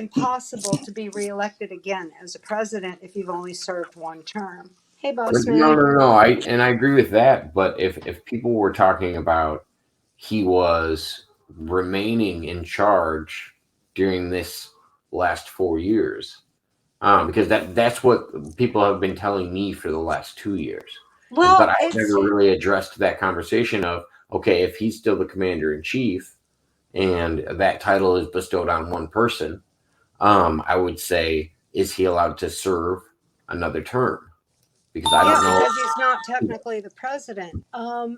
Impossible to be reelected again as a president if you've only served one term. Hey, No, Bossman. no, no. I agree with that. But if people were talking about he was remaining in charge during this last 4 years, because that's what people have been telling me for the last 2 years. But Well, I it's never really addressed that conversation of, okay, if he's still the commander in chief and that title is bestowed on one person, I would say, is he allowed to serve another term? Because I yeah, don't know. because he's not technically the president.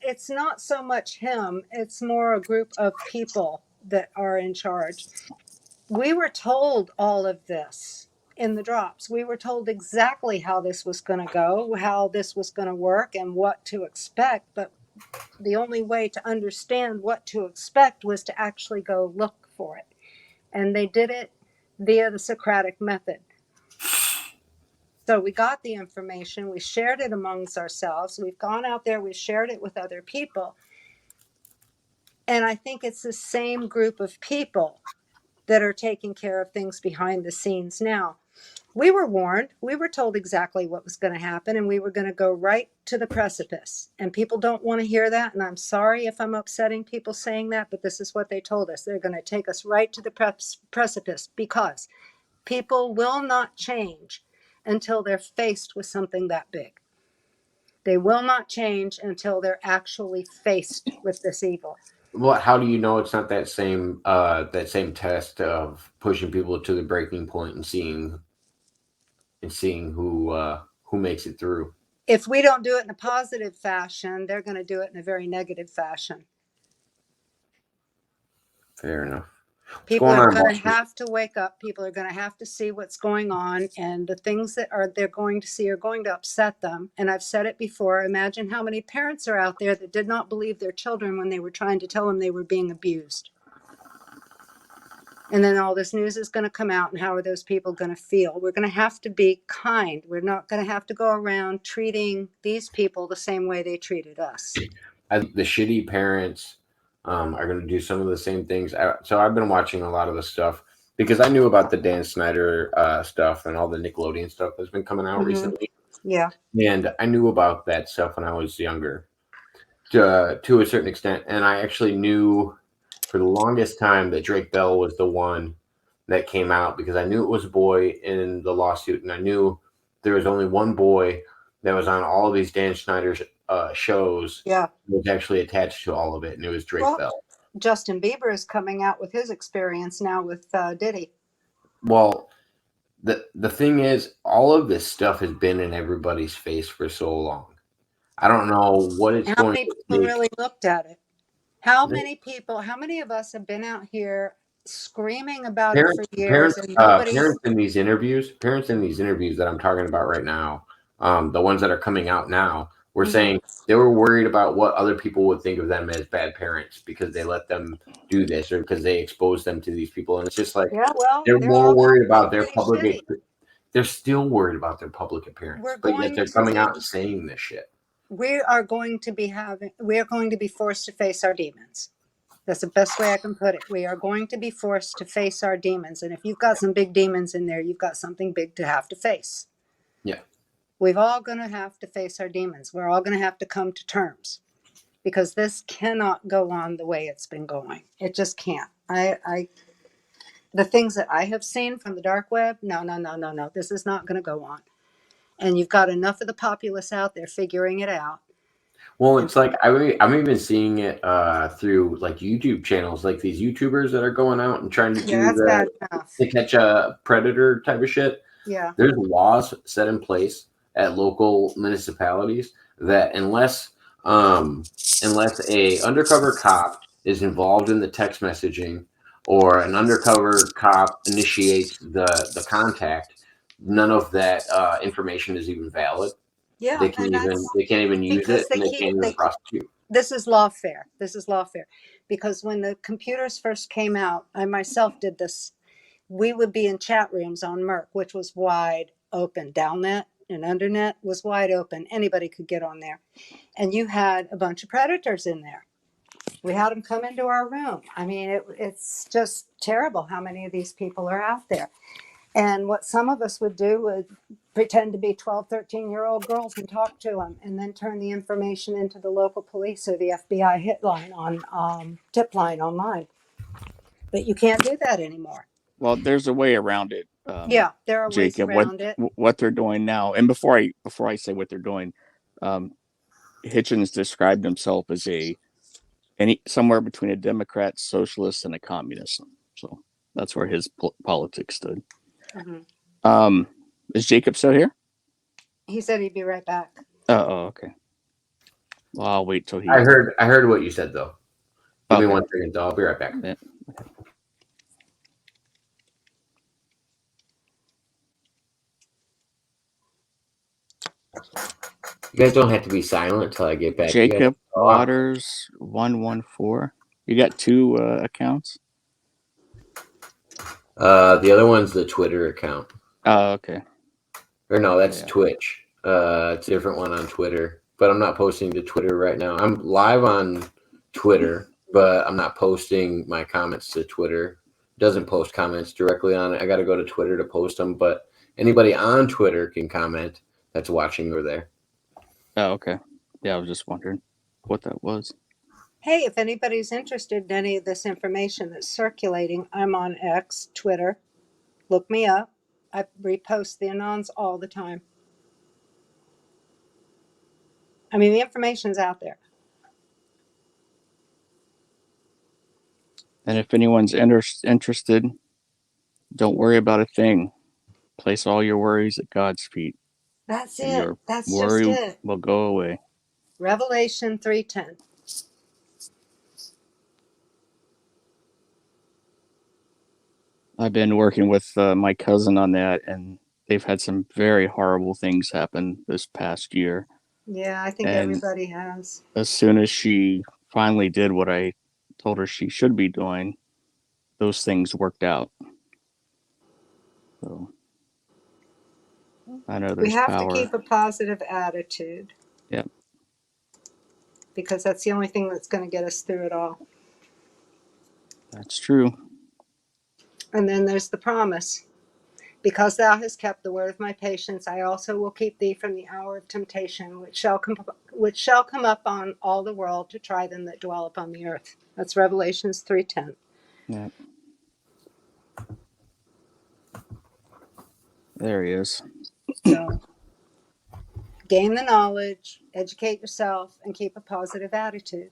It's not so much him; it's more a group of people that are in charge. We were told all of this in the drops. We were told exactly how this was going to go, how this was going to work, and what to expect. But the only way to understand what to expect was to actually go look for it. And they did it via the Socratic method. So we got the information, we shared it amongst ourselves, we've gone out there, we've shared it with other people. And I think it's the same group of people that are taking care of things behind the scenes now. We were warned, we were told exactly what was going to happen, and we were going to go right to the precipice. And people don't want to hear that. And I'm sorry if I'm upsetting people saying that, but this is what they told us. They're going to take us right to the precipice because people will not change until they're faced with something that big. They will not change until they're actually faced with this evil. Well, how do you know it's not that same test of pushing people to the breaking point and seeing who makes it through? If we don't do it in a positive fashion, they're going to do it in a very negative fashion. Fair enough. What's People going are on, going to Bossman? have to wake up. People are going to have to see what's going on, and the things that are they're going to see are going to upset them. And I've said it before. Imagine how many parents are out there that did not believe their children when they were trying to tell them they were being abused. And then all this news is going to come out, and how are those people going to feel? We're going to have to be kind. We're not going to have to go around treating these people the same way they treated us. I think the shitty parents are going to do some of the same things. So I've been watching a lot of the stuff because I knew about the Dan Snyder stuff and all the Nickelodeon stuff that's been coming out Mm-hmm. recently, Yeah. and I knew about that stuff when I was younger, to a certain extent. And I actually knew for the longest time that Drake Bell was the one that came out because I knew it was a boy in the lawsuit, and I knew there was only one boy that was on all of these Dan Snyder shows Yeah. was actually attached to all of it, and it was Drake Well, Bell. Justin Bieber is coming out with his experience now with Diddy. Well, the thing is, all of this stuff has been in everybody's face for so long. I don't know what it's How going many to people take. really looked at it? How many people, how many of us have been out here screaming about it for years and nobody? Parents in these interviews that I'm talking about right now, the ones that are coming out now, were Mhm. saying they were worried about what other people would think of them as bad parents because they let them do this or because they exposed them to these people, and it's just like Yeah, well, they're they're more all going worried to be about their pretty public. shitty. They're still worried about their public appearance, We're but yet going they're to coming be, out and saying this shit. we are going to be forced to face our demons. That's the best way I can put it. We are going to be forced to face our demons. And if you've got some big demons in there, you've got something big to have to face. Yeah. We're all going to have to face our demons. We're all going to have to come to terms because this cannot go on the way it's been going. It just can't. The things that I have seen from the dark web, no, no, no, no, no. This is not going to go on. And you've got enough of the populace out there figuring it out. Well, And it's like I'm even seeing it through like YouTube channels, like these YouTubers that are going out and trying to yeah, do that's the bad enough. to catch a predator type of shit. Yeah. There's laws set in place at local municipalities that unless a undercover cop is involved in the text messaging or an undercover cop initiates the contact, none of that information is even valid. Yeah. They can And even that's they can't even use because it, and they can't even prosecute. this is lawfare. This is lawfare. Because when the computers first came out, I myself did this. We would be in chat rooms on Merck, which was wide open. Downnet and Undernet was wide open. Anybody could get on there. And you had a bunch of predators in there. We had them come into our room. I mean, it's just terrible how many of these people are out there. And what some of us would do would pretend to be 12, 13-year-old girls and talk to them, and then turn the information into the local police or the FBI hit line on tip line online. But you can't do that anymore. Well, there's a way around it. Yeah, there are ways Jacob, around it. what they're doing now, and before I say what they're doing, Hitchens described himself as somewhere between a Democrat, socialist, and a communist. So that's where his politics stood. Mm-hmm. Is Jacob still here? He said he'd be right back. Oh, okay. Well, I'll wait till he. I heard what you said though. Give me 1 second, though. I'll be right back. Yeah. You guys don't have to be silent until I get back. Jacob Waters 114. You got 2 accounts? The other one's the Twitter account. Oh, okay. Or no, that's Twitch. It's a different one on Twitter. But I'm not posting to Twitter right now. I'm live on Twitter, but I'm not posting my comments to Twitter. It doesn't post comments directly on it. I got to go to Twitter to post them. But anybody on Twitter can comment that's watching over there. Oh, okay. Yeah, I was just wondering what that was. Hey, if anybody's interested in any of this information that's circulating, I'm on X, Twitter. Look me up. I repost the anons all the time. I mean, the information's out there. And if anyone's interested, don't worry about a thing. Place all your worries at God's feet. That's and it. Your That's worry just it. will go away. Revelation 3:10. I've been working with my cousin on that, and they've had some very horrible things happen this past year. Yeah, I think everybody has. As soon as she finally did what I told her she should be doing, those things worked out. So I know there's We have power. to keep a positive attitude. Yep. Because that's the only thing that's going to get us through it all. That's true. And then there's the promise. Because thou hast kept the word of my patience, I also will keep thee from the hour of temptation, which shall come up on all the world to try them that dwell upon the earth. That's Revelations 3:10. Yeah. There he is. So, gain the knowledge, educate yourself, and keep a positive attitude.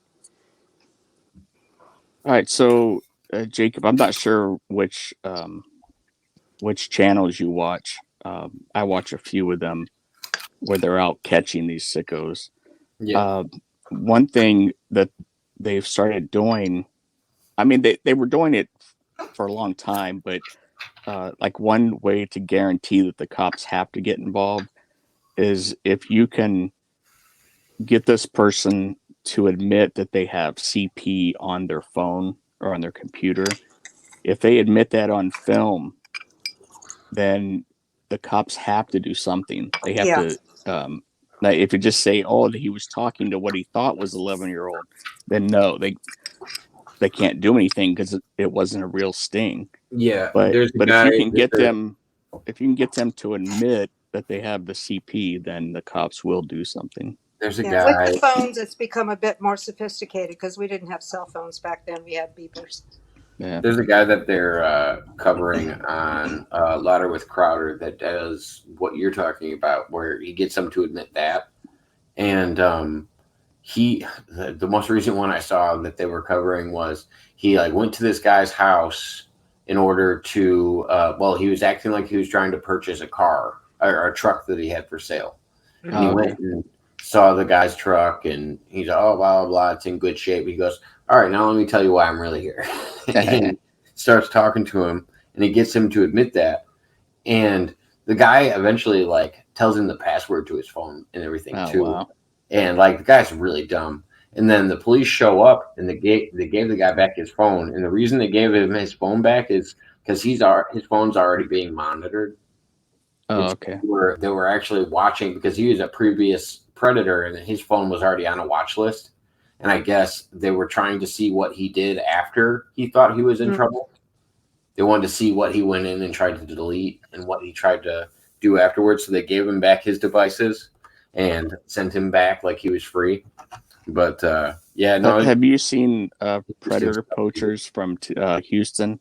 All right, so Jacob, I'm not sure which channels you watch. I watch a few of them where they're out catching these sickos. Yeah. One thing that they've started doing, I mean, they were doing it for a long time, but like one way to guarantee that the cops have to get involved is if you can get this person to admit that they have CP on their phone or on their computer. If they admit that on film, then the cops have to do something. They have to. Now, if you just say, "Oh, he was talking to what he thought was 11-year-old," then no, they can't do anything because it wasn't a real sting. Yeah, but if you can get them, to admit that they have the CP, then the cops will do something. There's a guy. With the phones, it's become a bit more sophisticated because we didn't have cell phones back then. We had beepers. Yeah. There's a guy that they're covering on Louder with Crowder that does what you're talking about, where he gets them to admit that. And the most recent one I saw that they were covering was he went to this guy's house in order to he was acting like he was trying to purchase a car or a truck that he had for sale. And he went and saw the guy's truck, and he's like, oh, blah, blah, blah, it's in good shape. He goes, all right, now let me tell you why I'm really here. And starts talking to him, and he gets him to admit that. And the guy eventually tells him the password to his phone and everything too. Wow. And the guy's really dumb. And then the police show up, and they gave the guy back his phone. And the reason they gave him his phone back is because his phone's already being monitored. Oh, okay. They were actually watching because he was a previous predator, and his phone was already on a watch list. and I guess they were trying to see what he did after he thought he was in trouble. They wanted to see what he went in and tried to delete and what he tried to do afterwards. So they gave him back his devices and sent him back like he was free. But yeah, no. Have you seen Predator Poachers from Houston?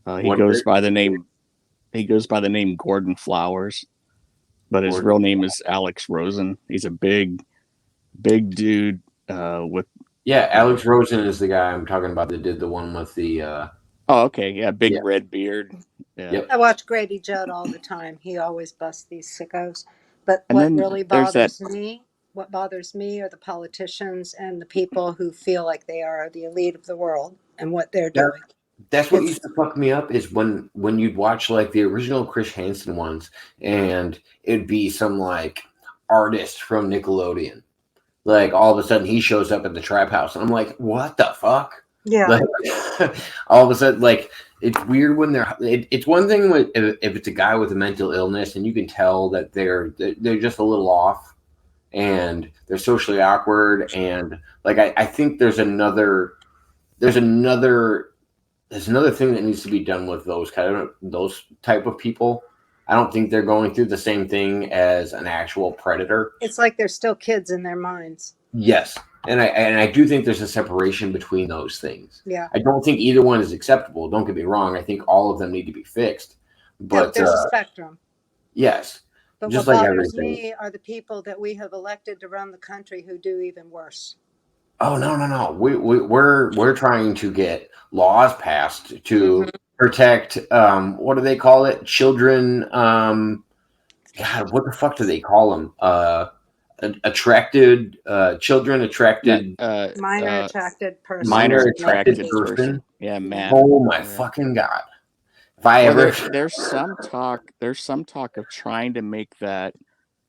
He goes by the name Gordon Flowers, but his real name is Alex Rosen. He's a big dude with. Yeah, Alex Rosen is the guy I'm talking about that did the one with the. Oh, okay, yeah, big red beard. Yeah. Yep. I watch Grady Judd all the time. He always busts these sickos. But And what then really there's bothers me, what bothers me are the politicians and the people who feel like they are the elite of the world and what they're doing. That's what used to fuck me up is when you'd watch like the original Chris Hansen ones and it'd be some like artist from Nickelodeon. Like all of a sudden he shows up at the trap house and I'm like, what the fuck? Yeah. Like, all of a sudden, like it's weird when it's one thing when, if it's a guy with a mental illness and you can tell that they're just a little off and they're socially awkward and like I think there's another thing that needs to be done with those type of people. I don't think they're going through the same thing as an actual predator. It's like they're still kids in their minds. Yes. And I do think there's a separation between those things. Yeah. I don't think either one is acceptable. Don't get me wrong. I think all of them need to be fixed. But there's a spectrum. Yes. But just what like bothers everything. me are the people that we have elected to run the country who do even worse. Oh no. We're trying to get laws passed to protect what do they call it? Children God, what the fuck do they call them? Attracted children attracted minor attracted person. Minor attracted person. Yeah, man. Oh my fucking god. If I ever there's some talk of trying to make that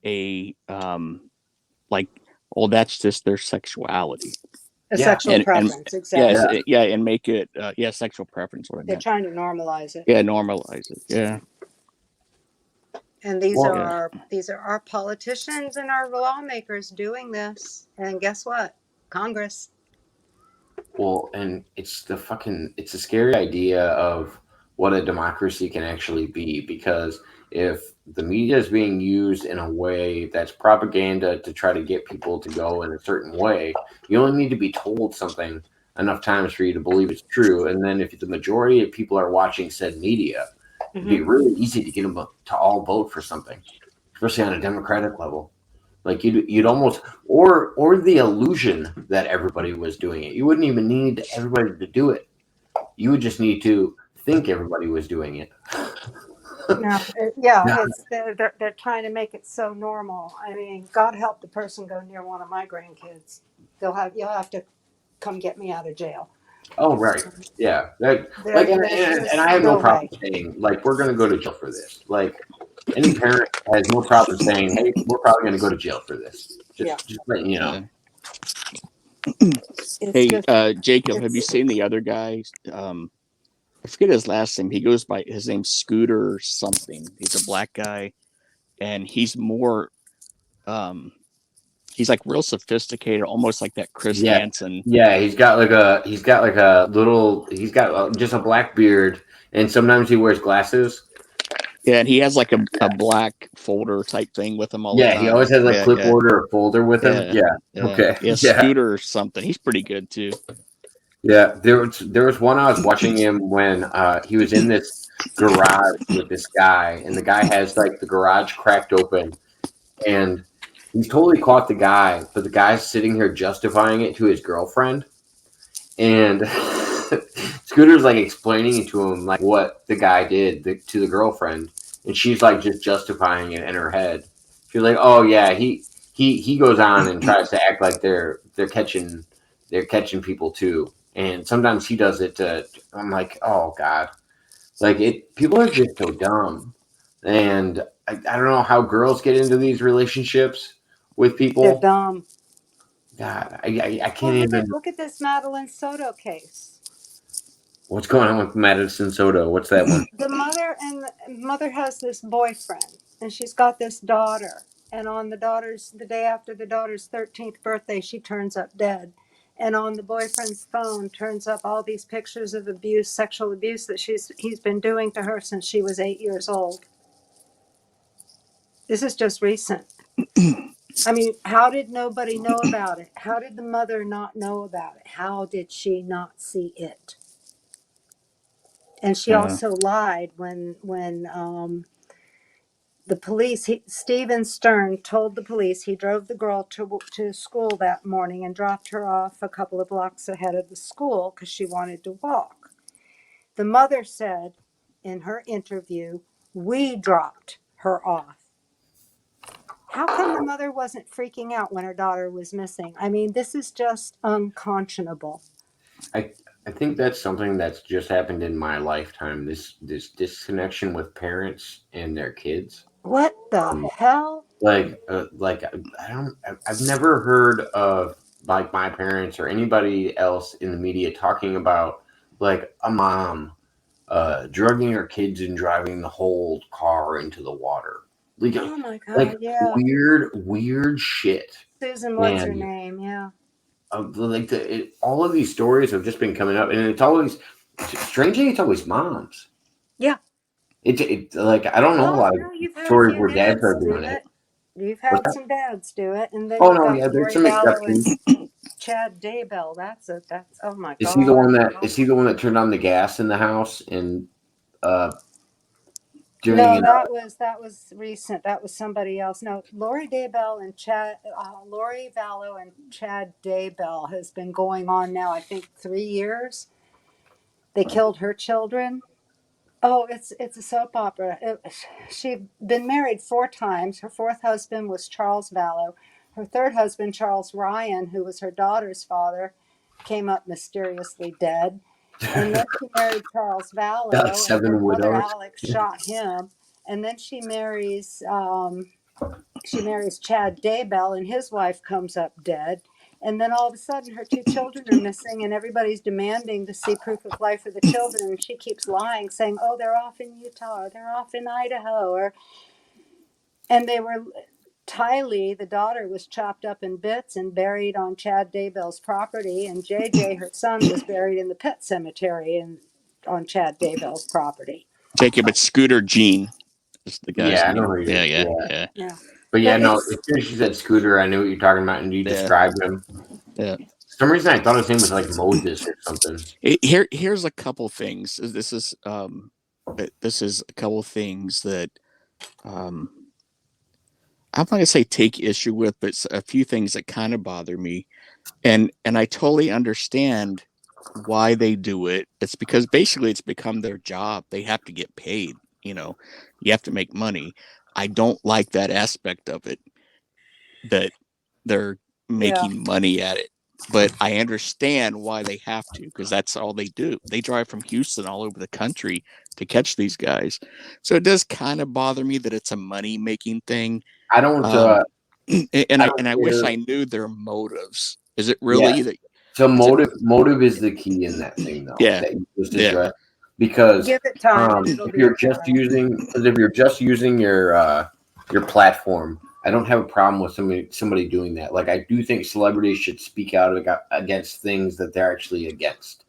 a like, well, that's just their sexuality. A sexual preference, exactly. And make it sexual preference. They're trying to normalize it. Yeah, normalize it. Yeah. And these are our politicians and our lawmakers doing this. And guess what? Congress. Well, and it's a scary idea of what a democracy can actually be, because if the media is being used in a way that's propaganda to try to get people to go in a certain way, you only need to be told something enough times for you to believe it's true. And then if the majority of people are watching said media, it'd be really easy to get them to all vote for something, especially on a democratic level. Like you'd almost, or the illusion that everybody was doing it. You wouldn't even need everybody to do it. You would just need to think everybody was doing it. They're trying to make it so normal. I mean, God help the person go near one of my grandkids. You'll have to come get me out of jail. Oh right, yeah. And I have no problem saying like we're going to go to jail for this. Like any parent has no problem saying, hey, we're probably going to go to jail for this. Just letting you know. Hey, Jacob, have you seen the other guy? I forget his last name. He goes by, his name's Scooter something. He's a black guy, and he's more, he's like real sophisticated, almost like that Chris Hansen. Yeah, he's got just a black beard, and sometimes he wears glasses. Yeah, and he has like a black folder type thing with him all the time. Yeah, he always has like clipboard or a folder with him. Yeah. Okay. Yeah, Scooter or something. He's pretty good too. Yeah, there was one I was watching him when he was in this garage with this guy, and the guy has like the garage cracked open, and he's totally caught the guy, but the guy's sitting here justifying it to his girlfriend, and Scooter's like explaining to him like what the guy did to the girlfriend, and she's like just justifying it in her head. She's like, "Oh yeah, he goes on and tries to act like they're catching people too." And sometimes he does it to, I'm like, oh God, like people are just so dumb. And I don't know how girls get into these relationships with people. They're dumb. God, I can't even. Look at this Madeline Soto case. What's going on with Madison Soto? What's that one? The mother has this boyfriend, and she's got this daughter. And on the day after the daughter's 13th birthday, she turns up dead. and on the boyfriend's phone turns up all these pictures of abuse, sexual abuse that he's been doing to her since she was 8 years old. This is just recent. I mean, how did nobody know about it? How did the mother not know about it? How did she not see it? And she also lied when the police, Steven Stern told the police he drove the girl to school that morning and dropped her off a couple of blocks ahead of the school because she wanted to walk. The mother said in her interview, "We dropped her off." How come the mother wasn't freaking out when her daughter was missing? I mean, this is just unconscionable. I think that's something that's just happened in my lifetime. This disconnection with parents and their kids. What the hell? I've never heard of like my parents or anybody else in the media talking about like a mom drugging her kids and driving the whole car into the water. Oh my God, like yeah. weird shit. Susan, what's her Man. name? Yeah. All of these stories have just been coming up, and it's always strangely, it's always moms. Yeah. It's like I don't know a lot of you've had stories a few where dads dads are do doing it. it. You've What's had some dads do it, and then Oh you've no, got yeah, there's Lori some Vallow exceptions. and Chad Daybell. That's oh my Is God. he the one that turned on the gas in the house and No, during that was recent. That was somebody else. No, Lori Daybell and Lori Vallow and Chad Daybell has been going on now, I think 3 years. They killed her children. Oh, it's a soap opera. She'd been married 4 times. Her fourth husband was Charles Vallow. Her third husband, Charles Ryan, who was her daughter's father, came up mysteriously dead. And then she married Charles Vallow, and her Seven brother Widows? Alex shot him. And then she marries Chad Daybell, and his wife comes up dead. And then all of a sudden, her 2 children are missing, and everybody's demanding to see proof of life of the children. And she keeps lying, saying, "Oh, they're off in Utah, or they're off in Idaho," and they were. Tylee, the daughter, was chopped up in bits and buried on Chad Daybell's property, and JJ, her son, was buried in the pet cemetery on Chad Daybell's property. Jacob, it's Scooter Gene is the guy's Yeah, I know name. who he is. Yeah. But yeah, But no, as soon as you said Scooter, I knew what you're talking about, and you described him. Yeah. For some reason, I thought his name was like Moses or something. Here's a couple things. This is a couple things that I'm not gonna say take issue with, but it's a few things that kind of bother me, and I totally understand why they do it. It's because basically it's become their job. They have to get paid. You have to make money. I don't like that aspect of it, that they're making money at it. But I understand why they have to, because that's all they do. They drive from Houston all over the country to catch these guys. So it does kind of bother me that it's a money making thing. I don't. I wish I knew their motives. Is it really that? So motive is the key in that thing, though. Yeah. That you just addressed. Because give it time, and it'll if be you're okay. if you're just using your platform, I don't have a problem with somebody doing that. Like I do think celebrities should speak out against things that they're actually against,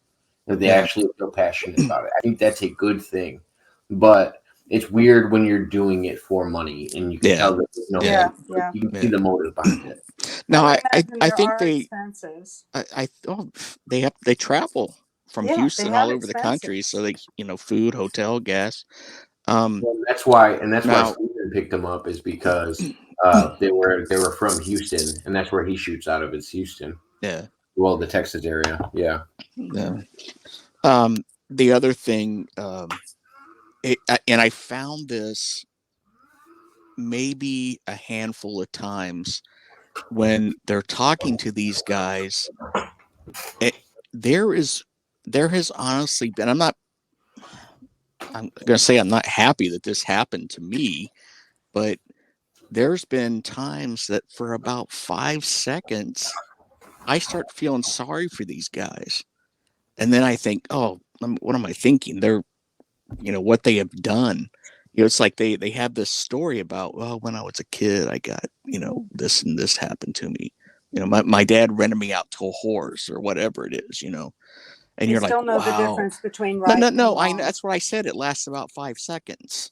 that they actually feel passionate about it. I think that's a good thing, but it's weird when you're doing it for money, and you can tell that there's no you can see the motive behind it. No, I there think are expenses. they travel from Houston all over the expenses. country, so they food, hotel, gas. Well, that's why Steven picked them up, is because they were from Houston, and that's where he shoots out of. It's Houston. Yeah. Well, the Texas area. Yeah. Yeah. The other thing, and I found this maybe a handful of times when they're talking to these guys. There has honestly been. I'm going to say I'm not happy that this happened to me, but there's been times that for about 5 seconds, I start feeling sorry for these guys. And then I think, oh, what am I thinking? They're, what they have done. It's like they have this story about, well, when I was a kid, I got, this and this happened to me. my dad rented me out to a horse or whatever it is, and You you're like, still know the wow. difference between No, right no, and no. wrong. That's what I said. It lasts about 5 seconds.